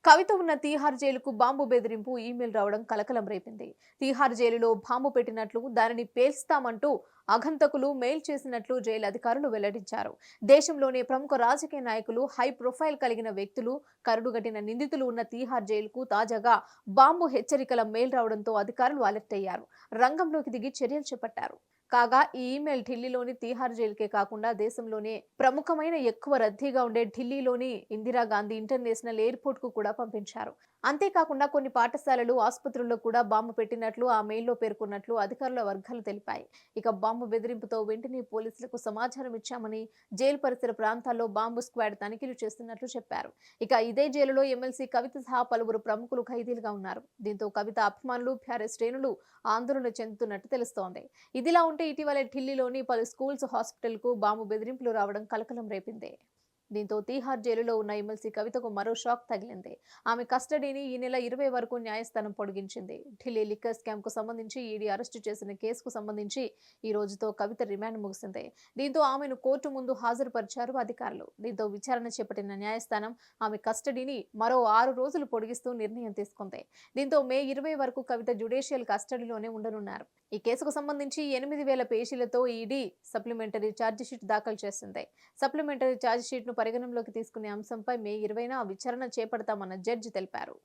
కవిత ఉన్న తీహార్ జైలుకు బాంబు బెదిరింపు ఈమెయిల్ రావడం కలకలం రేపింది. తీహార్ జైలులో బాంబు పెట్టినట్లు, దానిని పేల్స్తామంటూ అగంతకులు మెయిల్ చేసినట్లు జైలు అధికారులు వెల్లడించారు. దేశంలోనే ప్రముఖ రాజకీయ నాయకులు, హై ప్రొఫైల్ కలిగిన వ్యక్తులు, కరడుగట్టిన నిందితులు ఉన్న తీహార్ జైలుకు తాజాగా బాంబు హెచ్చరికల మెయిల్ రావడంతో అధికారులు అలర్ట్ అయ్యారు. రంగంలోకి దిగి చర్యలు చేపట్టారు. కాగా ఈ ఈమెయిల్ ఢిల్లీలోని తీహార్ జైలుకే కాకుండా దేశంలోనే ప్రముఖమైన ఎక్కువ రద్దీగా ఉండే ఢిల్లీలోని ఇందిరాగాంధీ ఇంటర్నేషనల్ ఎయిర్పోర్ట్ కు కూడా పంపించారు. అంతేకాకుండా కొన్ని పాఠశాలలు, ఆసుపత్రుల్లో కూడా బాంబు పెట్టినట్లు ఆ మెయిల్లో పేర్కొన్నట్లు అధికారుల వర్గాలు తెలిపాయి. ఇక బాంబు బెదిరింపుతో వెంటనే పోలీసులకు సమాచారం ఇచ్చామని, జైలు పరిసర ప్రాంతాల్లో బాంబు స్క్వాడ్ తనిఖీలు చేస్తున్నట్లు చెప్పారు. ఇక ఇదే జైలులో ఎమ్మెల్సీ కవిత సహా పలువురు ప్రముఖులు ఖైదీలుగా ఉన్నారు. దీంతో కవిత అభిమానులు, ప్యారెస్ శ్రేణులు ఆందోళన చెందుతున్నట్టు తెలుస్తోంది. ఇదిలా ఉంటే ఇటీవల ఢిల్లీలోని పలు స్కూల్స్, హాస్పిటల్కు బాంబు బెదిరింపులు రావడం కలకలం రేపింది. దీంతో తీహార్ జైలులో ఉన్న ఎమ్మెల్సీ కవితకు మరో షాక్ తగిలింది. ఆమె కస్టడీని ఈ నెల 20 వరకు న్యాయస్థానం పొడిగించింది. ఢిల్లీ లిక్కర్ స్కామ్ కు సంబంధించి ఈడీ అరెస్టు చేసిన కేసుకు సంబంధించి ఈ రోజుతో కవిత రిమాండ్ ముగిసింది. దీంతో ఆమెను కోర్టు ముందు హాజరుపరిచారు అధికారులు. దీంతో విచారణ చేపట్టిన న్యాయస్థానం ఆమె కస్టడీని మరో 6 రోజులు పొడిగిస్తూ నిర్ణయం తీసుకుంది. దీంతో మే 20 వరకు కవిత జ్యుడిషియల్ కస్టడీలోనే ఉండనున్నారు. ఈ కేసుకు సంబంధించి 8,000 పేజీలతో ఈడీ సప్లిమెంటరీ ఛార్జిషీట్ దాఖలు చేసింది. సప్లిమెంటరీ ఛార్జిషీట్ ను పరిగణనలోకి తీసుకునే అంశంపై మే 20న విచారణ చేపడతామన్న జడ్జి తెలిపారు.